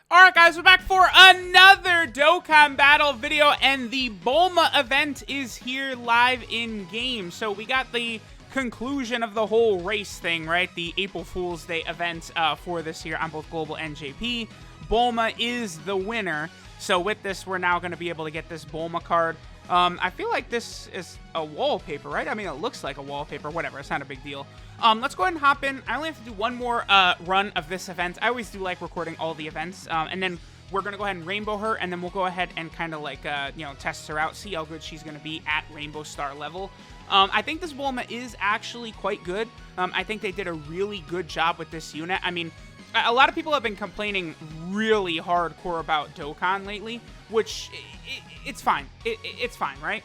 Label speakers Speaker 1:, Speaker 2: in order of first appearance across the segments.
Speaker 1: Alright guys, we're back for another Dokkan Battle video, and the Bulma event is here live in-game. So we got the conclusion of the whole race thing, right? The April Fool's Day event for this year on both Global and JP. Bulma is the winner. So with this, we're now going to be able to get this Bulma card. I feel like this is a wallpaper, right? I mean, it looks like a wallpaper. Whatever, it's not a big deal. Let's go ahead and hop in. I only have to do one more run of this event. I always do like recording all the events. And then we're going to go ahead and rainbow her, and then we'll go ahead and kind of like, test her out, see how good she's going to be at Rainbow Star level. I think this Bulma is actually quite good. I think they did a really good job with this unit. I mean, a lot of people have been complaining really hardcore about Dokkan lately, which it's fine. It's fine, right?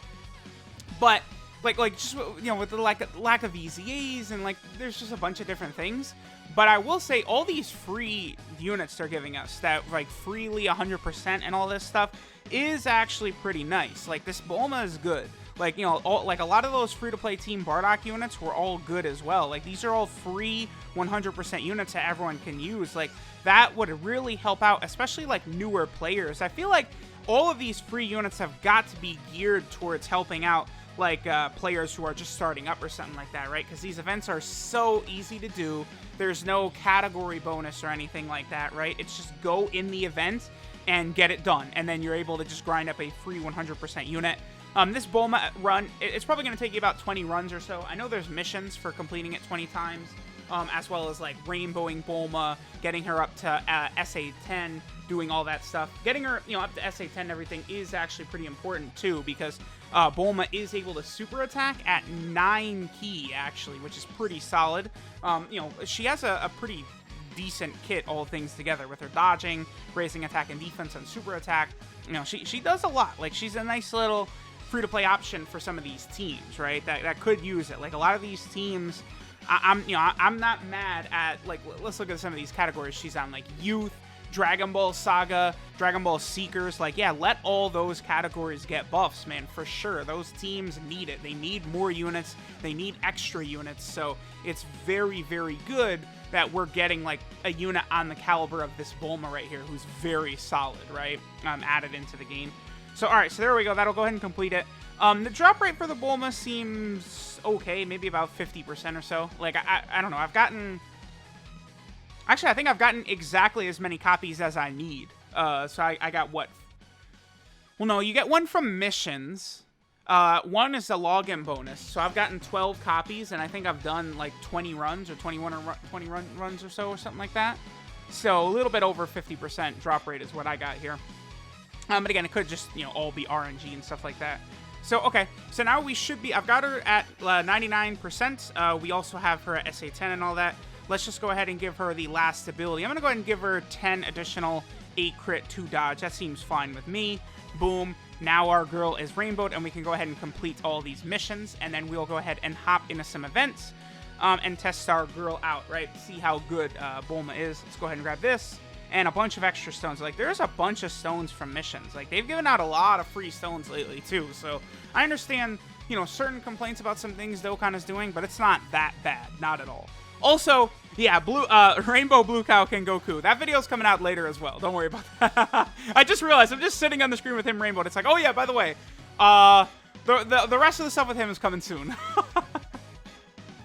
Speaker 1: But like just with the lack of EZAs and like there's just a bunch of different things. But I will say all these free units they're giving us that like freely 100% and all this stuff is actually pretty nice. Like this Bulma is good. Like, like a lot of those free-to-play Team Bardock units were all good as well. Like, these are all free 100% units that everyone can use. Like, that would really help out, especially, like, newer players. I feel like all of these free units have got to be geared towards helping out, like, players who are just starting up or something like that, right? Because these events are so easy to do. There's no category bonus or anything like that, right? It's just go in the event and get it done. And then you're able to just grind up a free 100% unit. This Bulma run, it's probably going to take you about 20 runs or so. I know there's missions for completing it 20 times, as well as like rainbowing Bulma, getting her up to SA10, doing all that stuff. Getting her, up to SA10 and everything is actually pretty important too, because Bulma is able to super attack at 9 key actually, which is pretty solid. She has a pretty decent kit, all things together, with her dodging, raising attack and defense, and super attack. She does a lot. Like, she's a nice little free-to-play option for some of these teams, right? That could use it. Like, a lot of these teams, I'm not mad at, like, let's look at some of these categories she's on, like Youth, Dragon Ball Saga, Dragon Ball Seekers. Like, yeah, let all those categories get buffs, man, for sure. Those teams need it. They need more units. They need extra units. So it's very, very good that we're getting, like, a unit on the caliber of this Bulma right here, who's very solid, right? Added into the game. So, alright, so there we go. That'll go ahead and complete it. The drop rate for the Bulma seems okay, maybe about 50% or so. Like, I don't know. I've gotten... Actually, I think I've gotten exactly as many copies as I need. So I got what? Well, no, you get one from missions. One is a login bonus. So I've gotten 12 copies, and I think I've done like 20 runs or 21 or 20 runs or so or something like that. So a little bit over 50% drop rate is what I got here. But again, it could just, all be RNG and stuff like that. So, okay. So now we should be... I've got her at 99%. We also have her at SA10 and all that. Let's just go ahead and give her the last ability. I'm going to go ahead and give her 10 additional 8 crit 2 dodge. That seems fine with me. Boom. Now our girl is rainbowed, and we can go ahead and complete all these missions. And then we'll go ahead and hop into some events and test our girl out, right? See how good Bulma is. Let's go ahead and grab this. And a bunch of extra stones. Like, there's a bunch of stones from missions. Like, they've given out a lot of free stones lately, too. So, I understand, certain complaints about some things Dokkan is doing, but it's not that bad. Not at all. Also, yeah, Rainbow Blue Cow King Goku. That video's coming out later as well. Don't worry about that. I just realized, I'm just sitting on the screen with him rainbowed. It's like, oh yeah, by the way, the rest of the stuff with him is coming soon.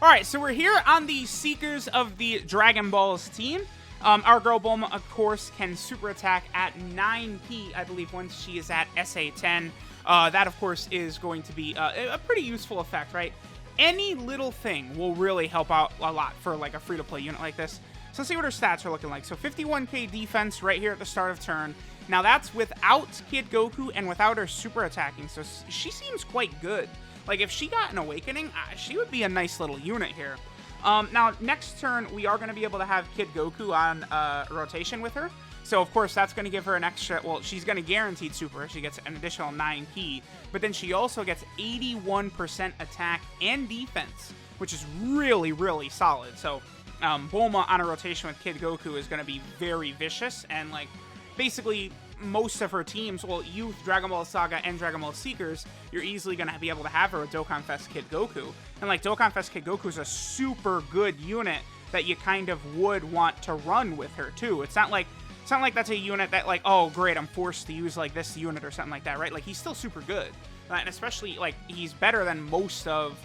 Speaker 1: Alright, so we're here on the Seekers of the Dragon Balls team. Our girl Bulma, of course, can super attack at 9 key, I believe, once she is at SA10. That, of course, is going to be a pretty useful effect, right? Any little thing will really help out a lot for, like, a free-to-play unit like this. So let's see what her stats are looking like. So 51k defense right here at the start of turn. Now, that's without Kid Goku and without her super attacking, so she seems quite good. Like, if she got an Awakening, she would be a nice little unit here. Now, next turn, we are going to be able to have Kid Goku on rotation with her. So, of course, that's going to give her an extra... Well, she's going to guaranteed super. She gets an additional 9 key. But then she also gets 81% attack and defense, which is really, really solid. So, Bulma on a rotation with Kid Goku is going to be very vicious. And, like, basically... most of her teams, well, Youth, Dragon Ball Saga, and Dragon Ball Seekers, you're easily going to be able to have her with Dokkan Fest Kid Goku. And, like, Dokkan Fest Kid Goku is a super good unit that you kind of would want to run with her, too. It's not like It's not like that's a unit that, like, oh, great, I'm forced to use, like, this unit or something like that, right? Like, he's still super good. And especially, like, he's better than most of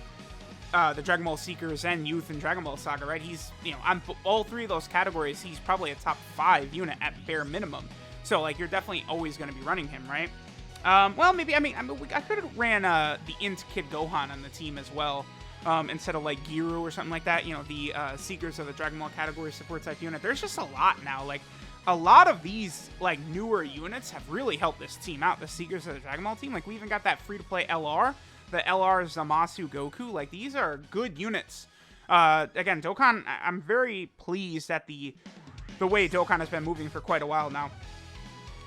Speaker 1: the Dragon Ball Seekers and Youth and Dragon Ball Saga, right? He's, you know, on all three of those categories, he's probably a top 5 unit at bare minimum. So, like, you're definitely always going to be running him, right? Well, maybe, I could have ran the Int Kid Gohan on the team as well. Instead of, like, Giru or something like that. You know, the Seekers of the Dragon Ball category support type unit. There's just a lot now. Like, a lot of these, like, newer units have really helped this team out. The Seekers of the Dragon Ball team. Like, we even got that free-to-play LR. The LR Zamasu Goku. Like, these are good units. Again, Dokkan, I'm very pleased at the way Dokkan has been moving for quite a while now.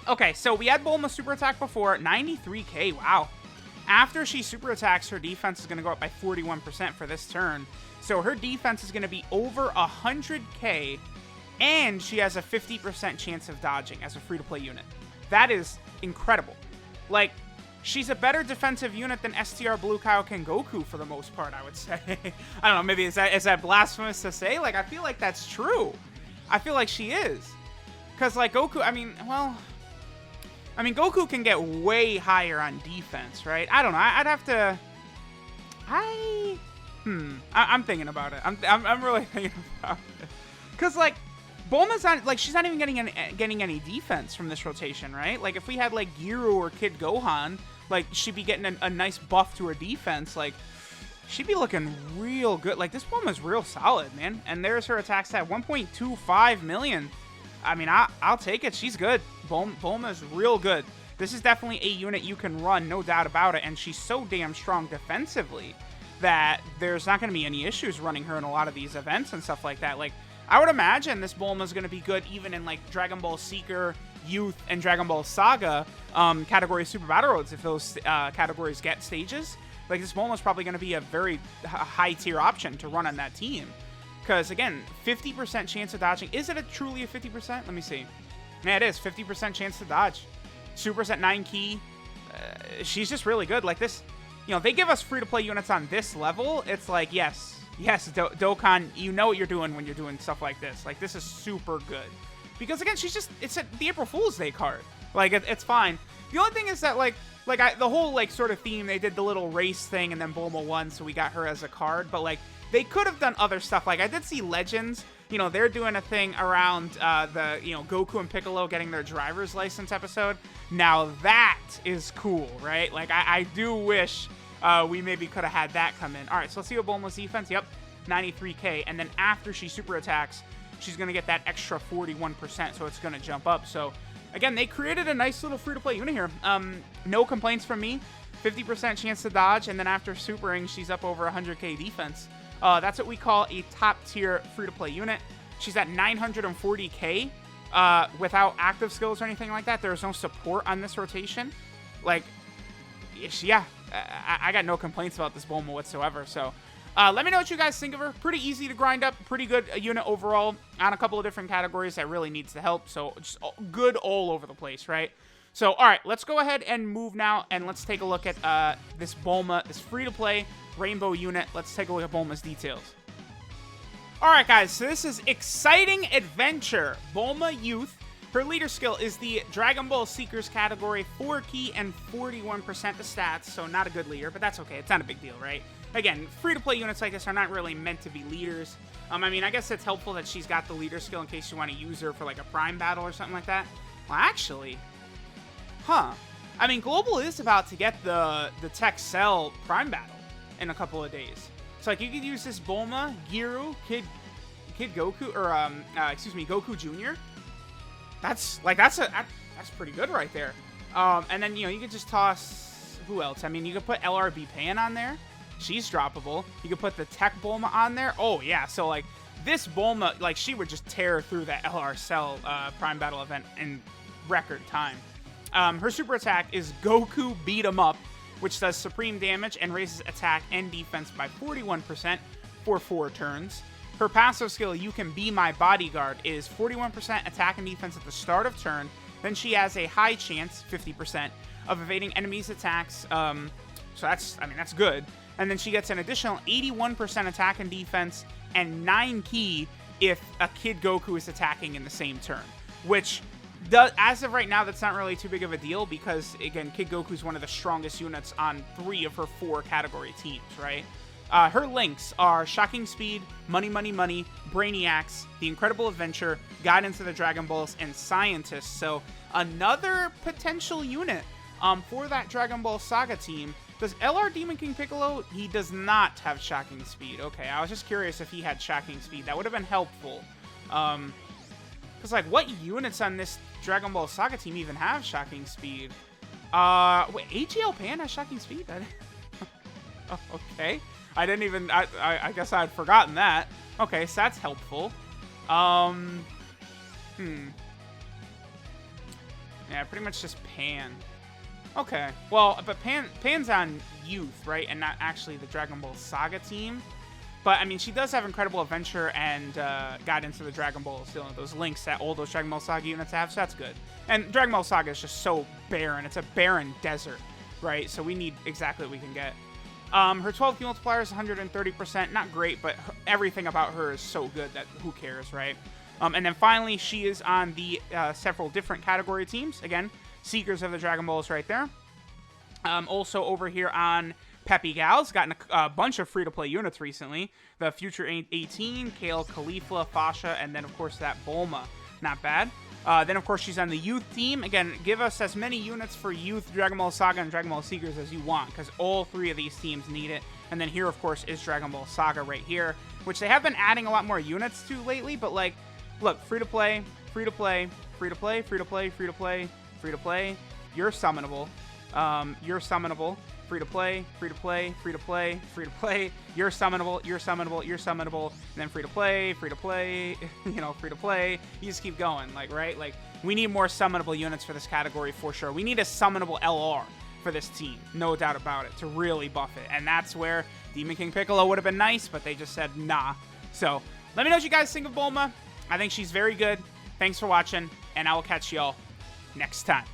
Speaker 1: Okay, so we had Bulma super attack before. 93k, wow. After she super attacks, her defense is going to go up by 41% for this turn. So her defense is going to be over 100k, and she has a 50% chance of dodging as a free-to-play unit. That is incredible. Like, she's a better defensive unit than STR Blue Kaioken Goku for the most part, I would say. I don't know, maybe is that blasphemous to say? Like, I feel like that's true. I feel like she is. Because, like, Goku, Goku can get way higher on defense, right? I don't know. I'd have to... I'm thinking about it. I'm really thinking about it. Because, like, Bulma's not... Like, she's not even getting any defense from this rotation, right? Like, if we had, like, Giru or Kid Gohan, like, she'd be getting a nice buff to her defense. Like, she'd be looking real good. Like, this Bulma's real solid, man. And there's her attack stat, 1.25 million. I mean, I'll take it. She's good. Bulma's real good. This is definitely a unit you can run, no doubt about it. And she's so damn strong defensively that there's not going to be any issues running her in a lot of these events and stuff like that. Like, I would imagine this Bulma's going to be good even in, like, Dragon Ball Seeker, Youth, and Dragon Ball Saga category Super Battle Roads if those categories get stages. Like, this Bulma's probably going to be a very high-tier option to run on that team. Because, again, 50% chance of dodging. Is it truly a 50%? Let me see. Yeah, it is. 50% chance to dodge. Super's at 9 key. She's just really good. Like, this, you know, they give us free-to-play units on this level. It's like, yes, Dokkan, you know what you're doing when you're doing stuff like this. Like, this is super good. Because, again, she's just, it's the April Fool's Day card. Like, it's fine. The only thing is that, the whole, like, sort of theme, they did the little race thing, and then Bulma won, so we got her as a card. But, like, they could have done other stuff. Like, I did see Legends, you know, they're doing a thing around Goku and Piccolo getting their driver's license episode. Now, that is cool, right? Like, I do wish we maybe could have had that come in. All right, so let's see what Bulma's defense. Yep, 93k. And then after she super attacks, she's going to get that extra 41%, so it's going to jump up. So, again, they created a nice little free-to-play unit here. No complaints from me. 50% chance to dodge, and then after supering, she's up over 100k defense. That's what we call a top-tier free-to-play unit. She's at 940k without active skills or anything like that. There's no support on this rotation. Like, yeah, I got no complaints about this Bulma whatsoever. So, let me know what you guys think of her. Pretty easy to grind up. Pretty good unit overall on a couple of different categories that really needs the help. So, just good all over the place, right? So, all right, let's go ahead and move now, and let's take a look at this Bulma, this free-to-play Rainbow unit. Let's take a look at Bulma's details. Alright guys, so this is Exciting Adventure. Bulma Youth. Her leader skill is the Dragon Ball Seekers category, 4 key and 41% the stats, so not a good leader, but that's okay. It's not a big deal, right? Again, free-to-play units like this are not really meant to be leaders. I guess it's helpful that she's got the leader skill in case you want to use her for like a prime battle or something like that. Well, actually, Global is about to get the Tech Cell prime battle in a couple of days. So, like, you could use this Bulma, Giru, Kid Goku, or, Goku Jr. That's pretty good right there. And then, you know, you could just toss, who else? You could put LRB Pan on there. She's droppable. You could put the Tech Bulma on there. Oh, yeah. So, like, this Bulma, like, she would just tear through that LR Cell prime battle event in record time. Her super attack is Goku Beat 'em Up, which does supreme damage and raises attack and defense by 41% for 4 turns. Her passive skill, You Can Be My Bodyguard, is 41% attack and defense at the start of turn. Then she has a high chance, 50%, of evading enemies' attacks. So that's good. And then she gets an additional 81% attack and defense and 9 key if a Kid Goku is attacking in the same turn. Which, as of right now, that's not really too big of a deal because, again, Kid Goku's one of the strongest units on 3 of her 4 category teams, right? Her links are Shocking Speed, Money, Money, Money, Brainiacs, The Incredible Adventure, Guidance of the Dragon Balls, and Scientists. So another potential unit for that Dragon Ball Saga team. Does LR Demon King Piccolo? He does not have Shocking Speed. Okay, I was just curious if he had Shocking Speed. That would have been helpful. Because, like, what units on this Dragon Ball Saga team even have Shocking Speed? Wait, AGL Pan has Shocking Speed? Oh, okay. I didn't even, I guess I had forgotten that. Okay, so that's helpful. Yeah, pretty much just Pan. Okay, well, but Pan's on Youth, right? And not actually the Dragon Ball Saga team. But, I mean, she does have Incredible Adventure and Guidance of the Dragon Balls, you know, those links that all those Dragon Ball Saga units have, so that's good. And Dragon Ball Saga is just so barren. It's a barren desert, right? So we need exactly what we can get. Her 12 key multiplier is 130%. Not great, but everything about her is so good that who cares, right? And then finally, she is on the several different category teams. Again, Seekers of the Dragon Balls right there. Also over here on Peppy Gal's gotten a bunch of free-to-play units recently. The Future 18, Kale, Khalifa, Fasha, and then, of course, that Bulma. Not bad. Then, of course, she's on the Youth team. Again, give us as many units for Youth, Dragon Ball Saga, and Dragon Ball Seekers as you want, because all 3 of these teams need it. And then here, of course, is Dragon Ball Saga right here, which they have been adding a lot more units to lately, but, like, look, free-to-play, free-to-play, free-to-play, free-to-play, free-to-play, free-to-play, you're summonable, you're summonable, free-to-play, free-to-play, free-to-play, free-to-play, you're summonable, you're summonable, you're summonable, and then free-to-play, you know, free-to-play, you just keep going, like, right? Like, we need more summonable units for this category for sure. We need a summonable LR for this team, no doubt about it, to really buff it, and that's where Demon King Piccolo would have been nice, but they just said nah. So, let me know what you guys think of Bulma. I think she's very good. Thanks for watching, and I will catch y'all next time.